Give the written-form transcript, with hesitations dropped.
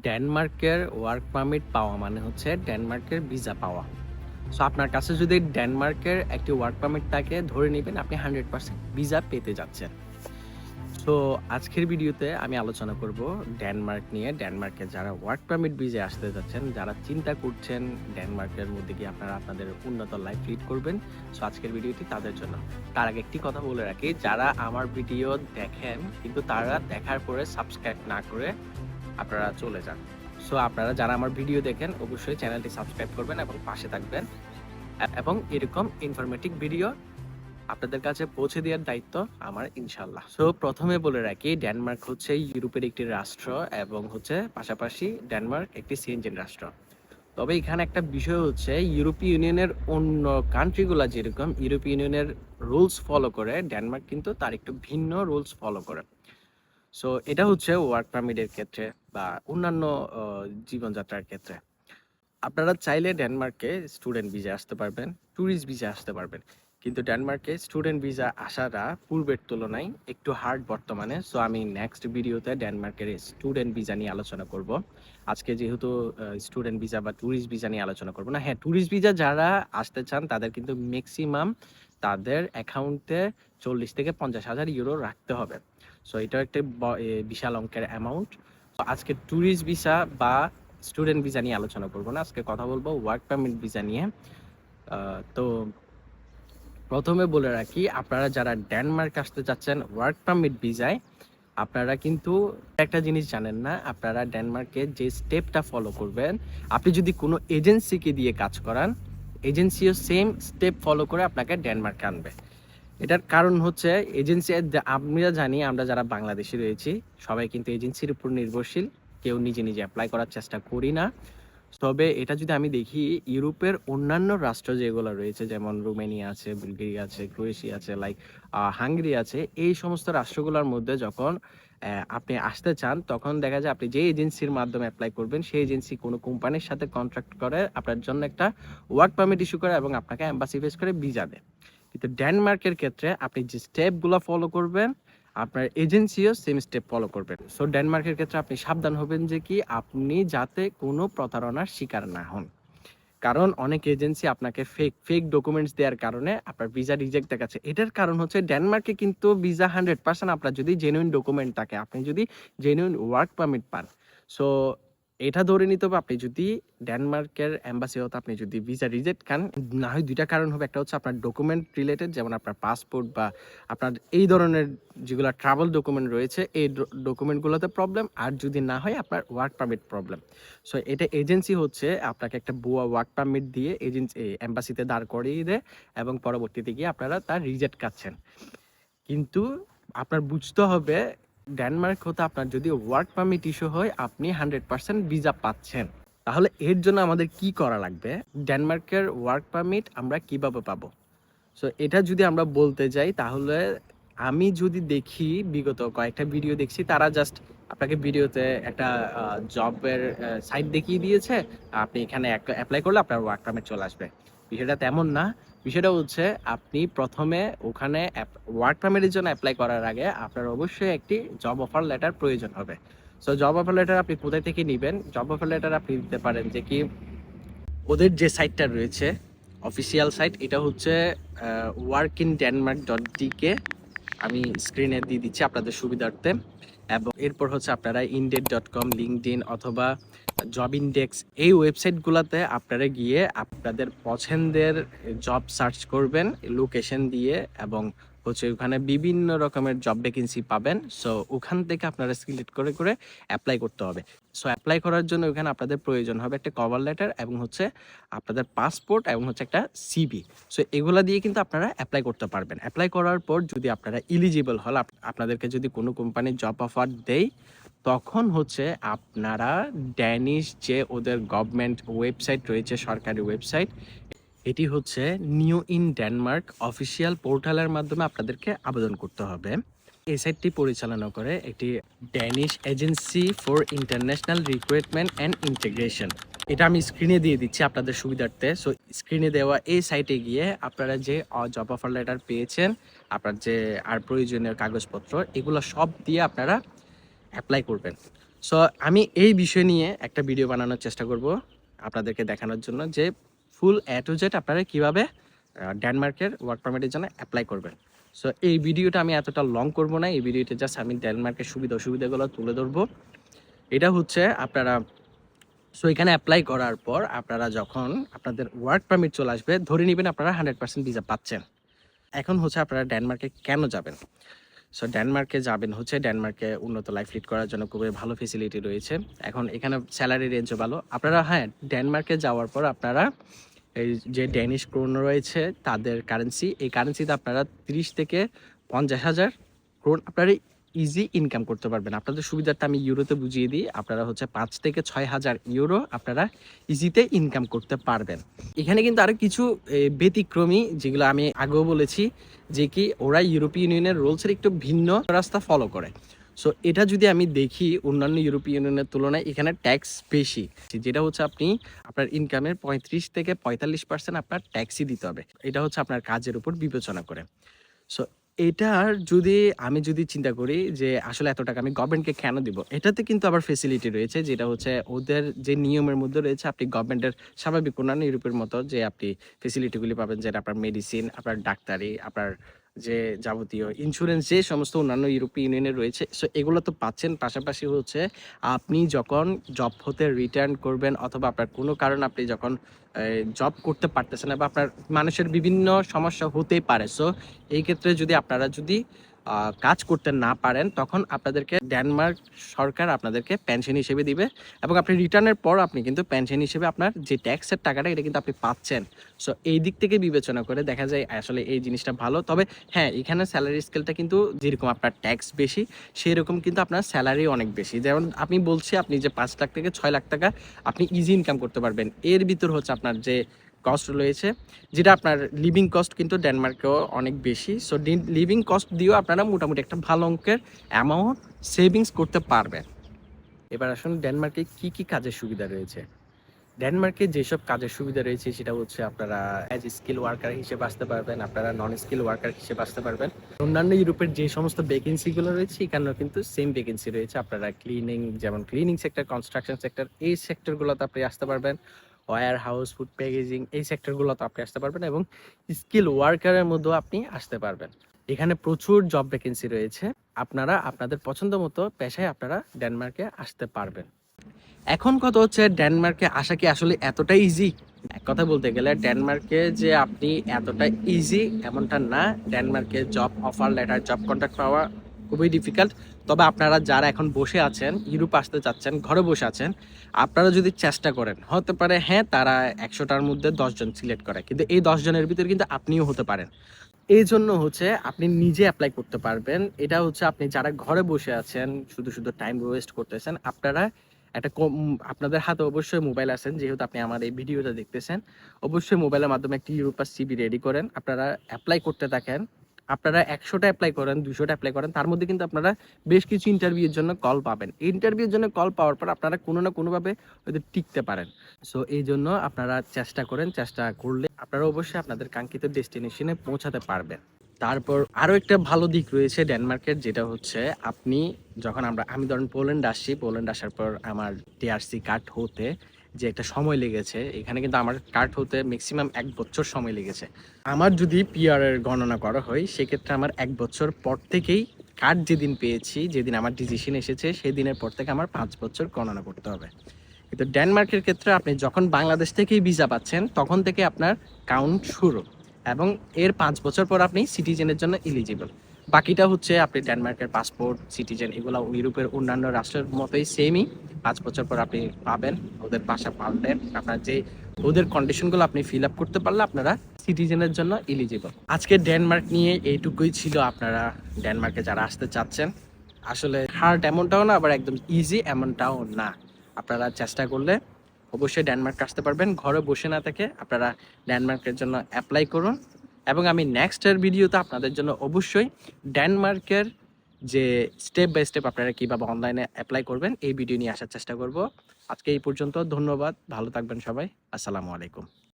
ডেনমার্কের work permit পাওয়া মানে হচ্ছে ডেনমার্কের ভিসা পাওয়া। সো আপনার কাছে যদি ডেনমার্কের একটি ওয়ার্ক পারমিট থাকে, ধরে নেবেন আপনি 100% ভিসা পেতে যাচ্ছেন। সো আজকের ভিডিওতে আমি আলোচনা করব ডেনমার্ক নিয়ে। ডেনমার্কে যারা ওয়ার্ক পারমিট ভিসায় আসতে যাচ্ছেন, যারা চিন্তা করছেন ডেনমার্কের মধ্যে গিয়ে আপনারা আপনাদের উন্নত লাইফ লিড করবেন, সো আজকের ভিডিওটি তাদের জন্য। তার আগে একটি কথা বলে রাখি, যারা আমার ভিডিও দেখেন কিন্তু তারা দেখার পরে সাবস্ক্রাইব না করে আপনারা চলে যান। সো আপনারা যারা আমার ভিডিও দেখেন অবশ্যই চ্যানেলটি সাবস্ক্রাইব করবেন এবং পাশে থাকবেন, এবং এরকম ইনফরমেটিভ ভিডিও আপনাদের কাছে পৌঁছে দেওয়ার দায়িত্ব আমার, ইনশাল্লাহ। সো প্রথমে বলে রাখি, ডেনমার্ক হচ্ছে ইউরোপের একটি রাষ্ট্র এবং হচ্ছে পাশাপাশি ডেনমার্ক একটি সেনজেন রাষ্ট্র। তবে এখানে একটা বিষয় হচ্ছে, ইউরোপীয় ইউনিয়নের অন্য কান্ট্রিগুলো যেরকম ইউরোপীয় ইউনিয়নের রুলস ফলো করে, ডেনমার্ক কিন্তু তার একটু ভিন্ন রুলস ফলো করে। সো এটা হচ্ছে ওয়ার্ক পারমিটের ক্ষেত্রে বা অন্যান্য জীবনযাত্রার ক্ষেত্রে। আপনারা চাইলে ডেনমার্কে স্টুডেন্ট ভিসা আসতে পারবেন, ট্যুরিস্ট ভিসা আসতে পারবেন, কিন্তু ডেনমার্কে স্টুডেন্ট ভিসা আসাটা পূর্বের তুলনায় একটু হার্ড বর্তমানে। সো আমি নেক্সট ভিডিওতে ডেনমার্কের স্টুডেন্ট ভিসা নিয়ে আলোচনা করব। আজকে যেহেতু স্টুডেন্ট ভিসা বা ট্যুরিস্ট ভিসা নিয়ে আলোচনা করব না। হ্যাঁ, ট্যুরিস্ট ভিসা যারা আসতে চান তাদের কিন্তু ম্যাক্সিমাম তাদের অ্যাকাউন্টে 40 থেকে 50,000 ইউরো রাখতে হবে। সো এটা একটা বিশাল অঙ্কের অ্যামাউন্ট। আজকে ট্যুরিস্ট ভিসা বা স্টুডেন্ট ভিসা নিয়ে আলোচনা করবো না, আজকে কথা বলবো ওয়ার্ক পারমিট ভিসা নিয়ে। তো প্রথমে বলে রাখি, আপনারা যারা ডেনমার্ক আসতে চাচ্ছেন ওয়ার্ক পারমিট ভিসায়, আপনারা কিন্তু একটা জিনিস জানেন না। আপনারা ডেনমার্কে যে স্টেপটা ফলো করবেন, আপনি যদি কোনো এজেন্সিকে দিয়ে কাজ করান, এজেন্সিও সেম স্টেপ ফলো করে আপনাকে ডেনমার্কে আনবে। এটার কারণ হচ্ছে, এজেন্সি আমরা জানি, আমরা যারা বাংলাদেশে রয়েছি সবাই কিন্তু এজেন্সির উপর নির্ভরশীল, কেউ নিজে নিজে অ্যাপ্লাই করার চেষ্টা করি না। তবে এটা যদি আমি দেখি, ইউরোপের অন্যান্য রাষ্ট্র যেগুলো রয়েছে, যেমন রোমানিয়া আছে, বুলগেরিয়া আছে, ক্রোয়েশিয়া আছে, লাইক হাঙ্গেরি আছে, এই সমস্ত রাষ্ট্রগুলোর মধ্যে যখন আপনি আসতে চান, তখন দেখা যায় আপনি যে এজেন্সির মাধ্যমে অ্যাপ্লাই করবেন, সেই এজেন্সি কোনো কোম্পানির সাথে কন্ট্রাক্ট করে আপনার জন্য একটা ওয়ার্ক পারমিট ইস্যু করে এবং আপনাকে এম্বাসি ফেস করে ভিসা দেয়। কিন্তু ডেনমার্কের ক্ষেত্রে আপনি যে স্টেপগুলো ফলো করবেন, আপনার এজেন্সিও সেম স্টেপ ফলো করবেন। সো ডেনমার্কের ক্ষেত্রে আপনি সাবধান হবেন যে কি আপনি যাতে কোনো প্রতারণার শিকার না হন। কারণ অনেক এজেন্সি আপনাকে ফেক ফেক ডকুমেন্টস দেওয়ার কারণে আপনার ভিসা রিজেক্ট দেখাচ্ছে। এটার কারণ হচ্ছে, ডেনমার্কে কিন্তু ভিসা 100% আপনার যদি জেনুইন ডকুমেন্ট থাকে, আপনি যদি জেনুইন ওয়ার্ক পারমিট পান, সো এটা ধরে নিতে হবে আপনি যদি ডেনমার্কের এম্বাসি হতে আপনি যদি ভিসা রিজেক্ট খান, না হয় দুইটা কারণ হবে। একটা হচ্ছে আপনার ডকুমেন্ট রিলেটেড, যেমন আপনার পাসপোর্ট বা আপনার এই ধরনের যেগুলো ট্রাভেল ডকুমেন্ট রয়েছে, এই ডকুমেন্টগুলোতে প্রবলেম। আর যদি না হয় আপনার ওয়ার্ক পারমিট প্রবলেম। সো এটা এজেন্সি হচ্ছে আপনাকে একটা ভুয়া ওয়ার্ক পারমিট দিয়ে এম্বাসিতে দাঁড় করিয়ে দেয় এবং পরবর্তীতে গিয়ে আপনারা তার রিজেক্ট খাচ্ছেন। কিন্তু আপনার বুঝতে হবে, ডেনমার্ক হতে আপনার যদি ওয়ার্ক পারমিট ইস্যু হয়, আপনি 100% ভিসা পাচ্ছেন। তাহলে এর জন্য আমাদের কি করা লাগবে? ডেনমার্কের ওয়ার্ক পারমিট আমরা কিভাবে পাবো? সো এটা যদি আমরা বলতে যাই, তাহলে আমি যদি দেখি, বিগত কয়েকটা ভিডিও দেখছি, তারা জাস্ট আপনাকে ভিডিওতে একটা জবের সাইট দেখিয়ে দিয়েছে, আপনি এখানে অ্যাপ্লাই করলে আপনার ওয়ার্ক পারমিট চলে আসবে। বিষয়টা তেমন না। বিষয়টা হচ্ছে, আপনি প্রথমে ওখানে ওয়ার্ক পারমিটের জন্য অ্যাপ্লাই করার আগে আপনার অবশ্যই একটি জব অফার লেটার প্রয়োজন হবে। সো জব অফার লেটার আপনি কোথায় থেকে নেবেন? জব অফার লেটার আপনি দিতে পারেন যে কি, ওদের যে সাইটটা রয়েছে অফিসিয়াল সাইট, এটা হচ্ছে workindenmark.dk। আমি স্ক্রিনে দিয়ে দিচ্ছি আপনাদের সুবিধার্থে। এবং এরপর হচ্ছে আপনারা indeed.com, লিঙ্কডইন অথবা জব ইন্ডেক্স, এই ওয়েবসাইটগুলোতে আপনারা গিয়ে আপনাদের পছন্দের জব সার্চ করবেন লোকেশন দিয়ে, এবং হচ্ছে ওখানে বিভিন্ন রকমের জব ভ্যাকেন্সি পাবেন। সো ওখান থেকে আপনারা সিলেক্ট করে করে অ্যাপ্লাই করতে হবে। সো অ্যাপ্লাই করার জন্য ওখানে আপনাদের প্রয়োজন হবে একটা কভার লেটার এবং হচ্ছে আপনাদের পাসপোর্ট এবং হচ্ছে একটা সিভি। সো এগুলা দিয়ে কিন্তু আপনারা অ্যাপ্লাই করতে পারবেন। অ্যাপ্লাই করার পর যদি আপনারা ইলিজিবল হল, আপনাদেরকে যদি কোনো কোম্পানি জব অফার দেয়, তখন হচ্ছে আপনারা ড্যানিশ যে ওদের গভর্নমেন্ট ওয়েবসাইট রয়েছে, সরকারি ওয়েবসাইট, এটি হচ্ছে নিউ ইন ডেনমার্ক অফিসিয়াল পোর্টালের মাধ্যমে আপনাদেরকে আবেদন করতে হবে। এই সাইটটি পরিচালনা করে একটি Danish agency for international recruitment and integration. এটা আমি স্ক্রিনে দিয়ে দিচ্ছি আপনাদের সুবিধার্থে। সো স্ক্রিনে দেওয়া এই সাইটে গিয়ে আপনারা যে জব অফার লেটার পেয়েছেন, আপনার যে আর প্রয়োজনীয় কাগজপত্র, এগুলো সব দিয়ে আপনারা অ্যাপ্লাই করবেন। সো আমি এই বিষয় নিয়ে একটা ভিডিও বানানোর চেষ্টা করব আপনাদেরকে দেখানোর জন্য যে ফুল A to Z আপনারা কীভাবে ডেনমার্কের ওয়ার্ক পারমিটের জন্য অ্যাপ্লাই করবেন। সো এই ভিডিওটা আমি এতটা লং করব না, এই ভিডিওতে জাস্ট আমি ডেনমার্কের সুবিধা অসুবিধাগুলো তুলে ধরবো। এটা হচ্ছে আপনারা সো এখানে অ্যাপ্লাই করার পর আপনারা যখন আপনাদের ওয়ার্ক পারমিট চলে আসবে, ধরে নেবেন আপনারা 100% ভিসা পাচ্ছেন। এখন হচ্ছে আপনারা ডেনমার্কে কেন যাবেন? সো ডেনমার্কে যাবেন হচ্ছে ডেনমার্কে উন্নত লাইফ লিড করার জন্য খুবই ভালো ফেসিলিটি রয়েছে। এখন এখানে স্যালারি রেঞ্জও ভালো। আপনারা ডেনমার্কে যাওয়ার পর আপনারা এই যে ড্যানিশ ক্রোন রয়েছে তাদের কারেন্সি, এই কারেন্সিতে আপনারা 30 থেকে 50,000 ক্রোন আপনারা ইজি ইনকাম করতে পারবেন। আপনাদের সুবিধাটা আমি ইউরোতে বুঝিয়ে দিই। আপনারা হচ্ছে 5 থেকে 6,000 ইউরো আপনারা ইজিতে ইনকাম করতে পারবেন। এখানে কিন্তু আরও কিছু ব্যতিক্রমী, যেগুলো আমি আগেও বলেছি, যে কি ওরা ইউরোপিয়ান ইউনিয়নের রুলসের একটু ভিন্ন রাস্তা ফলো করে। সো এটা যদি আমি দেখি অন্যান্য ইউরোপিয়ান ইউনিয়নের তুলনায় এখানে ট্যাক্স বেশি, যেটা হচ্ছে আপনি আপনার ইনকামের 35 থেকে 45% আপনার ট্যাক্সই দিতে হবে। এটা হচ্ছে আপনার কাজের উপর বিবেচনা করে। সো এটার আমি যদি চিন্তা করি যে আসলে এত টাকা আমি গভর্নমেন্টকে কেন দিব, এটাতে কিন্তু আবার ফেসিলিটি রয়েছে, যেটা হচ্ছে ওদের যে নিয়মের মধ্যে রয়েছে। আপনি গভর্নমেন্টের স্বাভাবিক অন্যান্য ইউরোপের মতো যে আপনি ফেসিলিটিগুলি পাবেন, যেটা আপনার মেডিসিন, আপনার ডাক্তারি, আপনার যে যাবতীয় ইন্স্যুরেন্স যে সমস্ত অন্যান্য ইউরোপীয় ইউনিয়নে রয়েছে, সো এগুলো তো পাচ্ছেন। পাশাপাশি হচ্ছে আপনি যখন জব হতে রিটার্ন করবেন অথবা আপনার কোনো কারণে আপনি যখন জব করতে পারতেছেন না বা আপনার মানুষের বিভিন্ন সমস্যা হতেই পারে, সো এই ক্ষেত্রে আপনারা যদি কাজ করতে না পারেন, তখন আপনাদেরকে ডেনমার্ক সরকার আপনাদেরকে পেনশন হিসেবে দিবে এবং আপনি রিটার্নের পর আপনি কিন্তু পেনশন হিসেবে আপনার যে ট্যাক্সের টাকাটা এটা কিন্তু আপনি পাচ্ছেন। সো এই দিক থেকে বিবেচনা করে দেখা যায় আসলে এই জিনিসটা ভালো। তবে এখানে স্যালারি স্কেলটা কিন্তু যেরকম আপনার ট্যাক্স বেশি, সেই রকম কিন্তু আপনার স্যালারি অনেক বেশি। যেমন আমি বলছি, আপনি যে 5 লাখ থেকে 6 লাখ টাকা আপনি ইজি ইনকাম করতে পারবেন। এর ভিতর হচ্ছে আপনার যে কস্ট রয়েছে, যেটা আপনার লিভিং কস্ট কিন্তু ডেনমার্কেও অনেক বেশি। সো লিভিং কস্ট দিয়েও আপনারা মোটামুটি একটা ভালো অঙ্কের অ্যামাউন্ট সেভিংস করতে পারবেন। এবার আসুন ডেনমার্কে কি কি কাজের সুবিধা রয়েছে। ডেনমার্কে যেসব কাজের সুবিধা রয়েছে সেটা হচ্ছে আপনারা অ্যাজ স্কিল ওয়ার্কার হিসেবে আসতে পারবেন, আপনারা নন স্কিল ওয়ার্কার হিসেবে আসতে পারবেন। অন্যান্য ইউরোপের যে সমস্ত ভ্যাকেন্সিগুলো রয়েছে এখানেও কিন্তু সেম ভ্যাকেন্সি রয়েছে। আপনারা যেমন ক্লিনিং সেক্টর, কনস্ট্রাকশন সেক্টর, এই সেক্টরগুলোতে আপনি আসতে পারবেন। ওয়্যার হাউস, ফুড প্যাকেজিং, এই সেক্টরগুলোতে আপনি আসতে পারবেন এবং স্কিল ওয়ার্কারের মধ্যেও আপনি আসতে পারবেন। এখানে প্রচুর জব ভ্যাকেন্সি রয়েছে। আপনারা আপনাদের পছন্দ মতো পেশায় আপনারা ডেনমার্কে আসতে পারবেন। এখন কথা হচ্ছে, ডেনমার্কে আসা কি আসলে এতটাই ইজি? এক কথা বলতে গেলে ডেনমার্কে যে আপনি এতটা ইজি এমনটা না। ডেনমার্কে job offer letter, job contract পাওয়া খুবই ডিফিকাল্ট। তবে আপনারা যারা এখন বসে আছেন, ইউরোপ আসতে চাচ্ছেন, ঘরে বসে আছেন, আপনারা যদি চেষ্টা করেন, হতে পারে তারা 100টার মধ্যে 10 জন সিলেক্ট করে, কিন্তু এই 10 জনের ভিতরে কিন্তু আপনিও হতে পারেন। এই জন্য হচ্ছে আপনি নিজে অ্যাপ্লাই করতে পারবেন। এটা হচ্ছে আপনি যারা ঘরে বসে আছেন, শুধু টাইম ওয়েস্ট করতেছেন, আপনারা আপনাদের হাতে অবশ্যই মোবাইল আছেন, যেহেতু আপনি আমার এই ভিডিওটা দেখতেছেন, অবশ্যই মোবাইলের মাধ্যমে একটি ইউরোপাস সিভি রেডি করেন। আপনারা অ্যাপ্লাই করতে থাকেন। আপনারা 100টা অ্যাপ্লাই করেন, 200টা অ্যাপ্লাই করেন, তার মধ্যে কিন্তু আপনারা বেশ কিছু ইন্টারভিউর জন্য কল পাবেন। ইন্টারভিউর জন্য কল পাওয়ার পর আপনারা কোনো না কোনোভাবে হয়তো টিকতে পারেন। সো এই জন্য আপনারা চেষ্টা করেন। চেষ্টা করলে আপনারা অবশ্যই আপনাদের কাঙ্ক্ষিত ডেস্টিনেশনে পৌঁছাতে পারবেন। তারপর আরও একটা ভালো দিক রয়েছে ডেনমার্কের, যেটা হচ্ছে আপনি যখন আমি ধরেন পোল্যান্ড আসছি, পোল্যান্ড আসার পর আমার টিআরসি কার্ড হতে যে একটা সময় লেগেছে, এখানে কিন্তু আমার কার্ড হতে ম্যাক্সিমাম 1 বছর সময় লেগেছে। আমার যদি পিআর এর গণনা করা হয়, সেক্ষেত্রে আমার 1 বছর পর থেকেই কার্ড যেদিন পেয়েছি, যেদিন আমার ডিসিশন এসেছে, সেই দিনের পর থেকে আমার 5 বছর গণনা করতে হবে। কিন্তু ডেনমার্কের ক্ষেত্রে আপনি যখন বাংলাদেশ থেকেই ভিসা পাচ্ছেন, তখন থেকে আপনার কাউন্ট শুরু এবং এর 5 বছর পর আপনি সিটিজেনের জন্য এলিজিবল। বাকিটা হচ্ছে আপনি ডেনমার্কের পাসপোর্ট, সিটিজেন, এগুলো ইউরোপের অন্যান্য রাষ্ট্রের মতোই সেমই। 5 বছর পর আপনি পাবেন ওদের ভাষা পাল্টে, আপনার যে ওদের কন্ডিশনগুলো আপনি ফিল আপ করতে পারলে আপনারা সিটিজেনের জন্য এলিজিবল। আজকে ডেনমার্ক নিয়ে এইটুকুই ছিল। আপনারা ডেনমার্কে যারা আসতে চাচ্ছেন, আসলে হার্ড এমনটাও না, আবার একদম ইজি এমনটাও না। আপনারা চেষ্টা করলে অবশ্যই ডেনমার্ক আসতে পারবেন। ঘরে বসে না থেকে আপনারা ডেনমার্কের জন্য অ্যাপ্লাই করুন এবং আমি নেক্সটের ভিডিওতে আপনাদের জন্য অবশ্যই ডেনমার্কের যে স্টেপ বাই স্টেপ আপনারা কীভাবে অনলাইনে অ্যাপ্লাই করবেন এই ভিডিও নিয়ে আসার চেষ্টা করব। আজকে এই পর্যন্ত। ধন্যবাদ, ভালো থাকবেন সবাই। আসসালামু আলাইকুম।